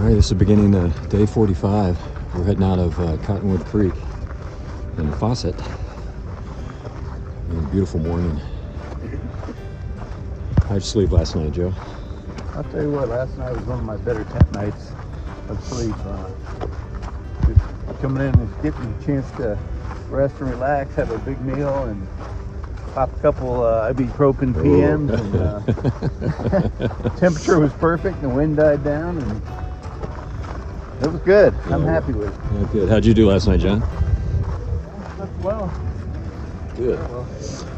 right, this is the beginning of day 45. We're heading out of Cottonwood Creek in Fawcett. A beautiful morning. How'd you sleep last night, Joe? I'll tell you what, last night was one of my better tent nights of sleep. Just coming in and getting a chance to rest and relax, have a big meal, and pop a couple ibuprofen PMs. And temperature was perfect, and the wind died down, and it was good. I'm happy with it. Yeah, good. How'd you do last night, John? Slept well. Good.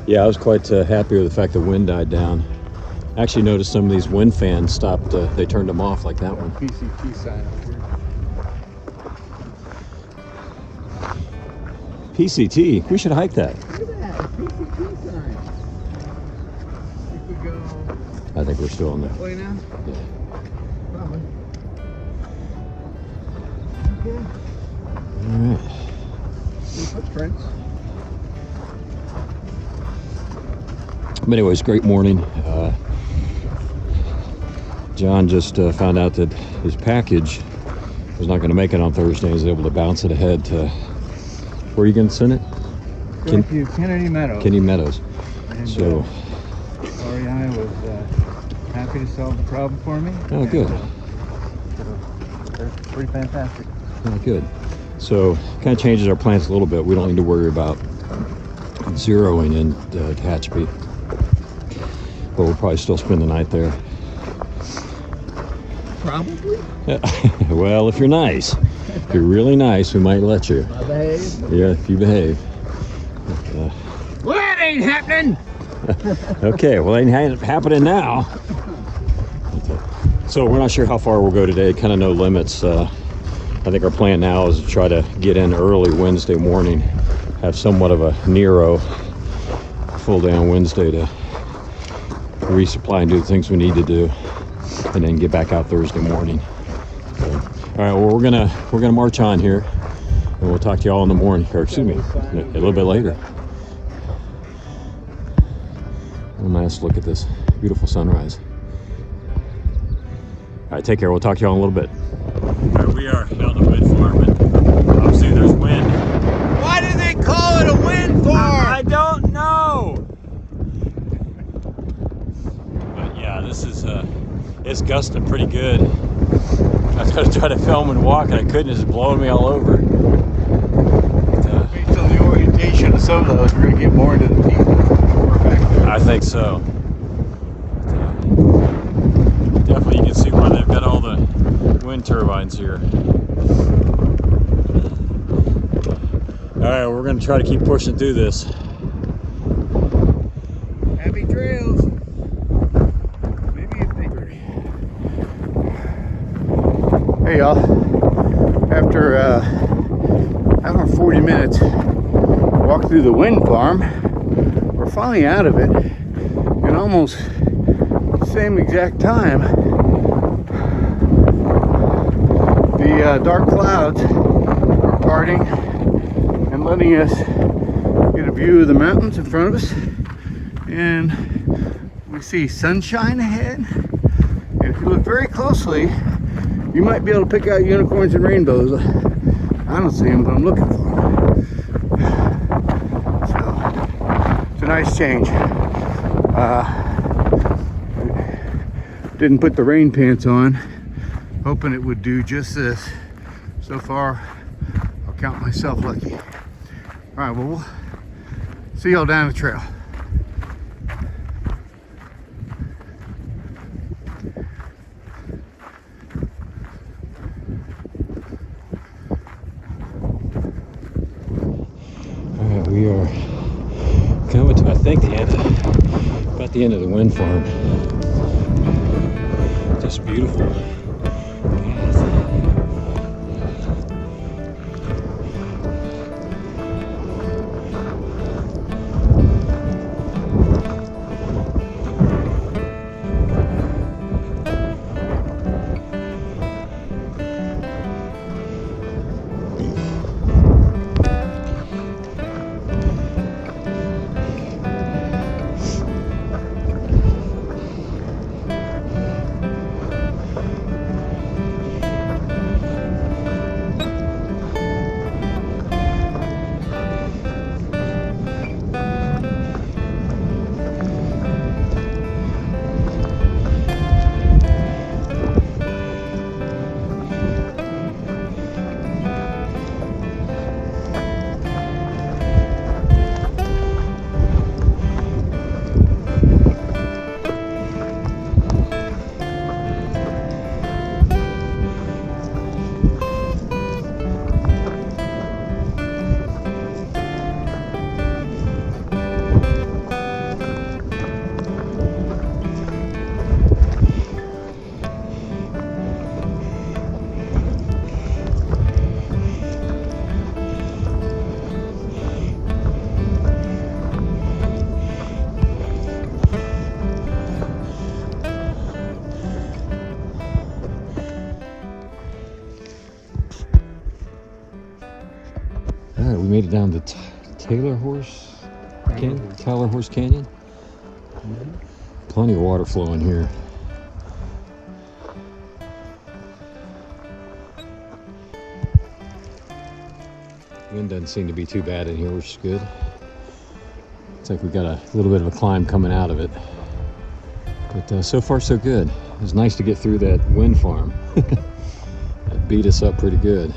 Yeah, I was quite happy with the fact the wind died down. I actually noticed some of these wind fans stopped, they turned them off like that one. PCT sign over here. PCT? We should hike that. Look at that, PCT sign. Think we go I think we're still on there. that way now? Yeah. Probably. Okay. All right. Some footprints. But anyways, great morning. John just found out that his package was not going to make it on Thursday. He was able to bounce it ahead to, where are you going to send it? Kennedy Meadows. Kennedy Meadows. And, So, REI was happy to solve the problem for me. oh, good. They're pretty fantastic. Oh, good. So, kind of changes our plans a little bit. We don't need to worry about zeroing in Tehachapi, but we'll probably still spend the night there. Probably. Well, if you're nice. If you're really nice, we might let you. I behave. Yeah, if you behave. Well, that ain't happening. Okay, well, it ain't happening now. So we're not sure how far we'll go today. Kind of no limits. I think our plan now is to try to get in early Wednesday morning. Have somewhat of a Nero full day on Wednesday to resupply and do the things we need to do, and then get back out Thursday morning. So, all right, well, we're gonna march on here, and we'll talk to y'all in the morning, or excuse me, a little bit later. Oh, nice look at this beautiful sunrise. All right, take care. We'll talk to y'all in a little bit. All right, we are out in the wind farm, and obviously there's wind. Why do they call it a wind farm? I don't know. But yeah, this is it's gusting pretty good. I was gonna try to film and walk, and I couldn't. It's blowing me all over. But, based on the orientation of some of those, we're gonna get more into the peak. I think so. But, definitely, you can see why they've got all the wind turbines here. All right, we're gonna try to keep pushing through this. Happy trails. Maybe if they... Hey y'all, after 40 minutes walk through the wind farm, we're finally out of it in almost the same exact time. The dark clouds are parting and letting us get a view of the mountains in front of us, and we see sunshine ahead, and if you look very closely you might be able to pick out unicorns and rainbows. I don't see them, but I'm looking for them. So it's a nice change. Didn't put the rain pants on, hoping it would do just this. So far I'll count myself lucky. All right, well, we'll see y'all down the trail. All right, we are coming to, I think, about the end of the wind farm. Just beautiful. Taylor Horse Canyon. Plenty of water flowing here. Wind doesn't seem to be too bad in here, which is good. Looks like we got a little bit of a climb coming out of it. But so far so good. It was nice to get through that wind farm. That beat us up pretty good.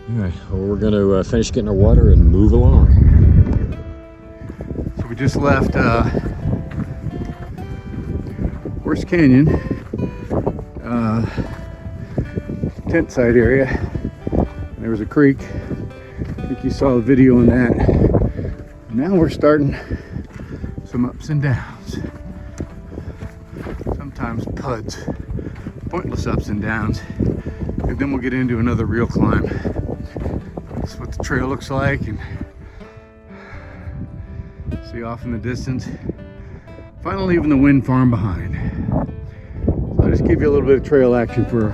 All right, well, we're going to finish getting our water and move along. So we just left Horse Canyon, tent site area. There was a creek. I think you saw the video on that. Now we're starting some ups and downs. Sometimes puds, pointless ups and downs. And then we'll get into another real climb. That's what the trail looks like, and see off in the distance. Finally leaving the wind farm behind. So I'll just give you a little bit of trail action for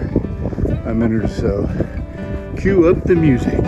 a minute or so. Cue up the music.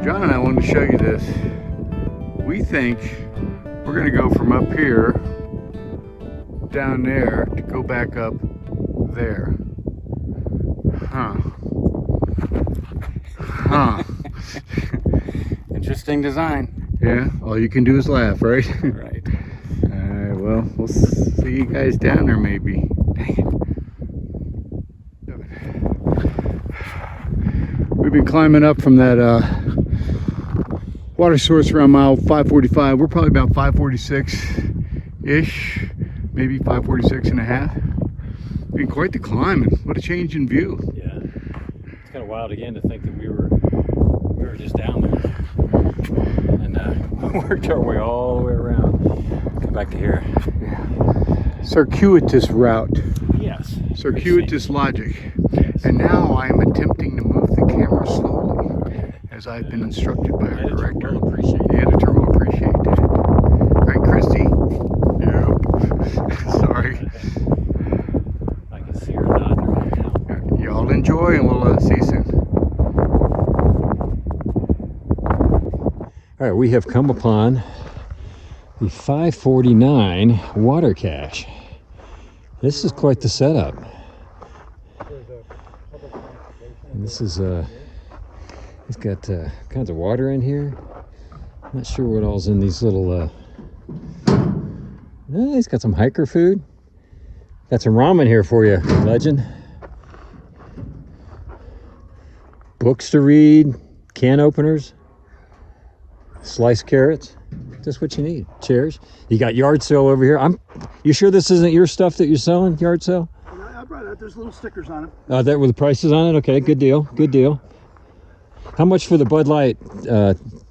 John and I wanted to show you this. We think we're going to go from up here down there to go back up there. Interesting design. Yeah, all you can do is laugh, right? Right. Alright, well, we'll see you guys down there maybe. We've been climbing up from that water source around mile 545. We're probably about 546-ish, maybe 546 and a half. Been quite the climb, and what a change in view. Yeah, it's kind of wild again to think that we were just down there and worked our way all the way around. Come back to here. Yeah. Circuitous route. Yes. Circuitous logic. Yes. And now I am attempting to move the camera slowly, as I've been instructed by our director. Will appreciate The editor will appreciate that. Right, Christy? Yep. Sorry. I can see her nodding right now. Y'all enjoy, and we'll see you soon. All right, we have come upon the 549 water cache. This is quite the setup. And this is it's got kinds of water in here. Not sure what all's in these little he's got some hiker food. Got some ramen here for you, legend. Books to read, can openers, sliced carrots, just what you need. Chairs. You got yard sale over here. You sure this isn't your stuff that you're selling, yard sale? I brought it. There's little stickers on it. That with the prices on it? Okay, good deal, good deal. How much for the Bud Light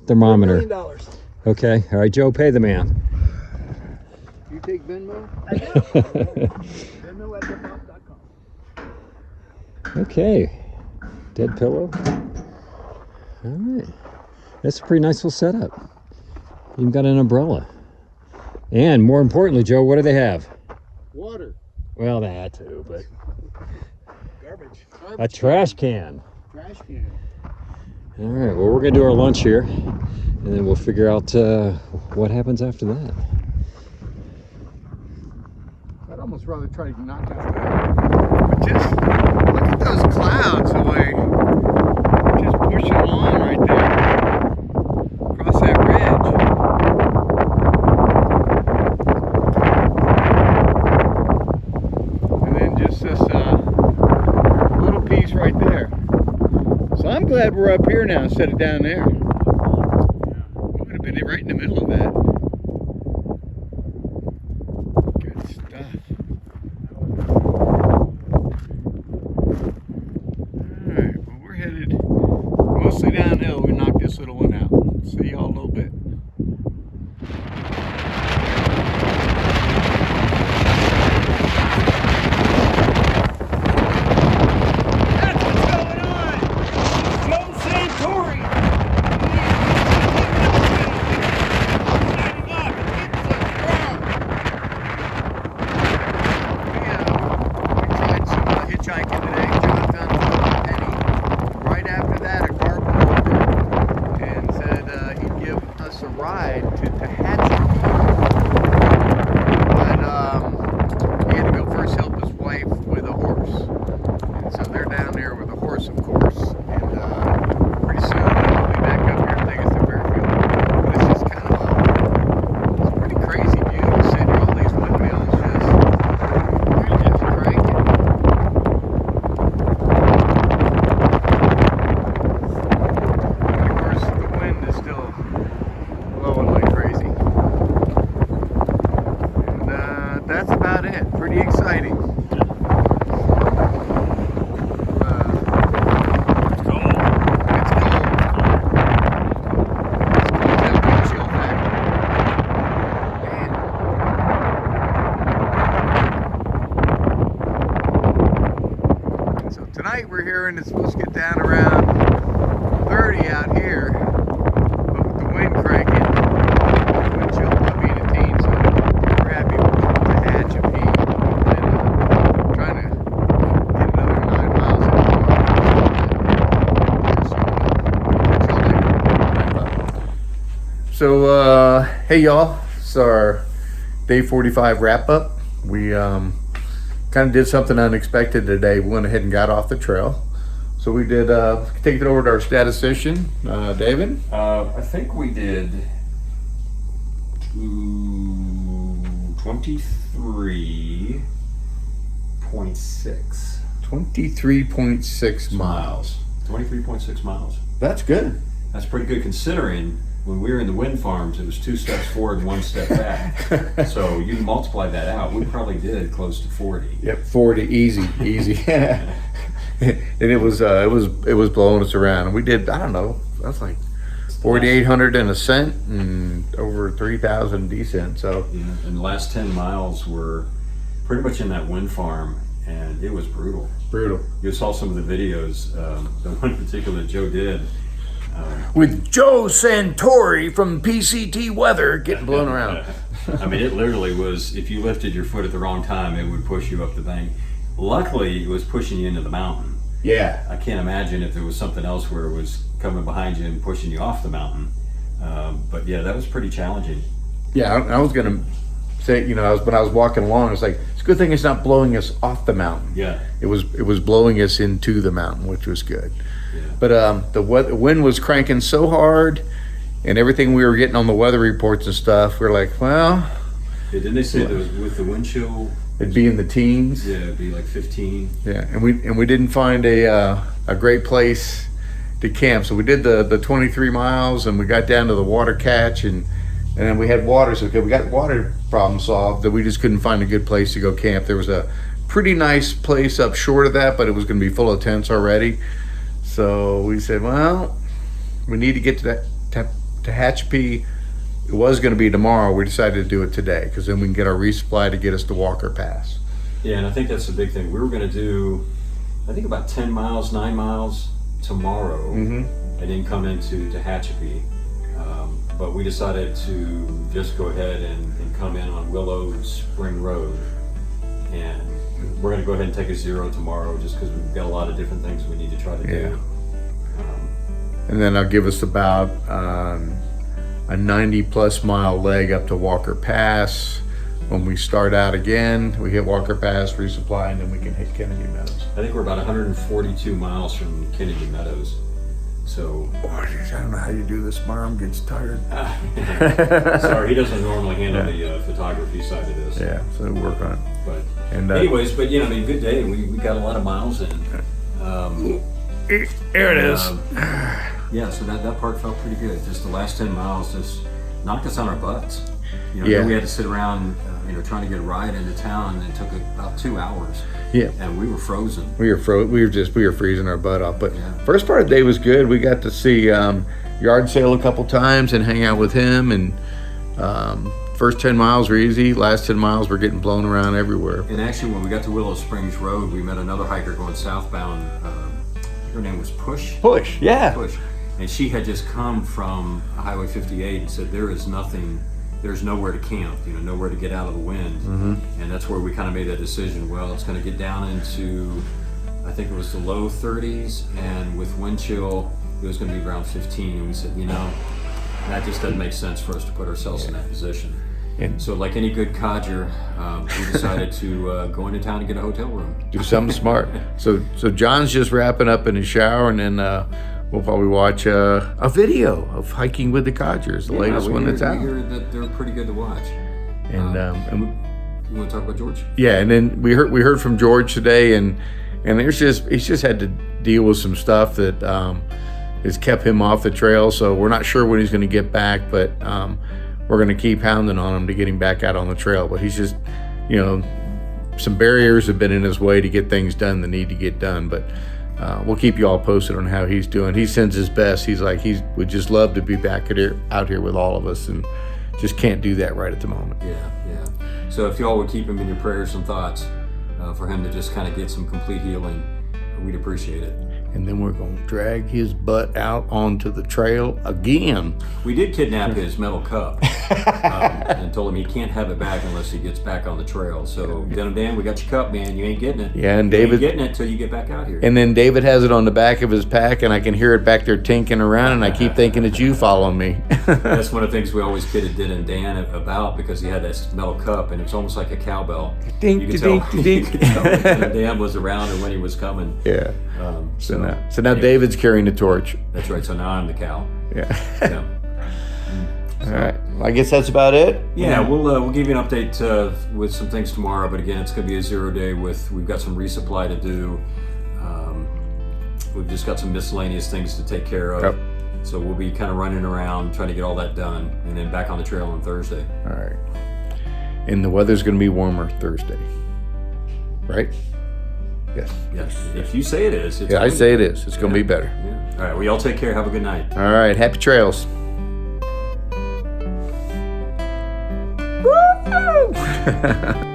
thermometer? $1 million. Okay, all right, Joe, pay the man. You take Venmo? Venmo at thepop.com. Okay, dead pillow. All right, that's a pretty nice little setup. Even got an umbrella. And more importantly, Joe, what do they have? Water. Well, that too, but Garbage. a trash can. Trash can. All right, well, we're gonna do our lunch here, and then we'll figure out what happens after that. I'd almost rather try to knock out that. But just look at those clouds away. Just pushing on right there. Across that ridge. And then just this right there. So I'm glad we're up here now instead of down there. We would have been right in the middle of that. Good stuff. Alright, well we're headed mostly downhill. We knocked this little one out. See y'all in a little bit. Tonight we're hearing it's supposed to get down around 30 out here, but with the wind cranking, the wind chill will be in the teens, so we're happy with the hatch of heat, and trying to get another 9 miles in. So hey y'all, it's our day 45 wrap up. We kind of did something unexpected today. We went ahead and got off the trail. So we did take it over to our statistician, David. I think we did 23.6. 23.6 miles. 23.6 miles. That's good. That's pretty good considering when we were in the wind farms, it was 2 steps forward and 1 step back. So you multiply that out, we probably did close to 40. Yep, 40, easy. And it was blowing us around. And we did, I don't know, that's like 4,800 and ascent and over 3,000 descent. So yeah, and the last 10 miles were pretty much in that wind farm, and it was brutal. You saw some of the videos. The one in particular Joe did. With Joe Santori from PCT Weather getting blown around. I mean, it literally was, if you lifted your foot at the wrong time, it would push you up the bank. Luckily, it was pushing you into the mountain. Yeah. I can't imagine if there was something else where it was coming behind you and pushing you off the mountain. But yeah, that was pretty challenging. Yeah, I was going to say, when I was walking along, I was like, it's a good thing it's not blowing us off the mountain. Yeah. It was blowing us into the mountain, which was good. Yeah. But the wind was cranking so hard, and everything we were getting on the weather reports and stuff, we were like, well. Yeah, didn't they say with the wind chill? It'd be in the teens. Yeah, it'd be like 15. Yeah, and we didn't find a great place to camp, so we did the 23 miles, and we got down to the water catch, and then we had water, so we got water problem solved. That we just couldn't find a good place to go camp. There was a pretty nice place up short of that, but it was going to be full of tents already. So we said, well, we need to get to Tehachapi. It was going to be tomorrow. We decided to do it today because then we can get our resupply to get us to Walker Pass. Yeah, and I think that's the big thing. We were going to do, I think about 10 miles, 9 miles tomorrow, and then come into Tehachapi. But we decided to just go ahead and come in on Willow Spring Road. And we're going to go ahead and take a 0 tomorrow just because we've got a lot of different things we need to try to do. And then I'll give us about a 90+ mile leg up to Walker Pass. When we start out again, we hit Walker Pass, resupply, and then we can hit Kennedy Meadows. I think we're about 142 miles from Kennedy Meadows. So I don't know how you do this. My arm gets tired. Sorry, he doesn't normally handle the photography side of this. Yeah, so we'll work on it. But anyways, good day. We got a lot of miles in. There it is. Yeah, so that part felt pretty good. Just the last 10 miles just knocked us on our butts. Yeah. Then we had to sit around, trying to get a ride into town, and it took about 2 hours. Yeah. And we were frozen. We were freezing our butt off. But Yeah. first part of the day was good. We got to see yard sale a couple times and hang out with him. And first 10 miles were easy. Last 10 miles we're getting blown around everywhere. And actually, when we got to Willow Springs Road, we met another hiker going southbound. Her name was Push. Yeah. Push. And she had just come from Highway 58 and said there's nowhere to camp, nowhere to get out of the wind. Mm-hmm. And that's where we kind of made that decision. Well, it's going to get down into, I think it was the low 30s, and with wind chill, it was going to be around 15. And we said, that just doesn't make sense for us to put ourselves in that position. And So like any good codger, we decided to go into town and get a hotel room. do something smart. So John's just wrapping up in his shower, and then we'll probably watch a video of hiking with the Codgers, the latest one that's out. We hear that they're pretty good to watch. And You want to talk about George? yeah, and then we heard from George today, and he's just had to deal with some stuff that has kept him off the trail. So we're not sure when he's going to get back, but we're going to keep hounding on him to get him back out on the trail. But he's just, some barriers have been in his way to get things done that need to get done. But we'll keep you all posted on how he's doing. He sends his best. He's like, he would just love to be back out here with all of us, and just can't do that right at the moment. Yeah. So if y'all would keep him in your prayers and thoughts for him to just kind of get some complete healing, we'd appreciate it. And then we're going to drag his butt out onto the trail again. We did kidnap his metal cup and told him he can't have it back unless he gets back on the trail. So, Dan, we got your cup, man. You ain't getting it. Yeah, and You David, ain't getting it till you get back out here. and then David has it on the back of his pack, and I can hear it back there tinking around, and I keep thinking it's you following me. That's one of the things we always kidded Dan about, because he had this metal cup, and it's almost like a cowbell. Dink, You could dink, tell, dink. you could tell when Dan was around and when he was coming. Yeah. So now anyway, David's carrying the torch. That's right. So now I'm the cow. Yeah. Yeah. All right. Well, I guess that's about it. Yeah, we'll give you an update with some things tomorrow, but again, it's going to be a 0 day we've got some resupply to do. We've just got some miscellaneous things to take care of. Yep. So we'll be kind of running around trying to get all that done, and then back on the trail on Thursday. All right. And the weather's going to be warmer Thursday. Right? Yes. Yes. If you say it is. It's Yeah, I going say to it is. It's going to be better. Yeah. All right. Well, y'all take care. Have a good night. All right. Happy trails. Woo!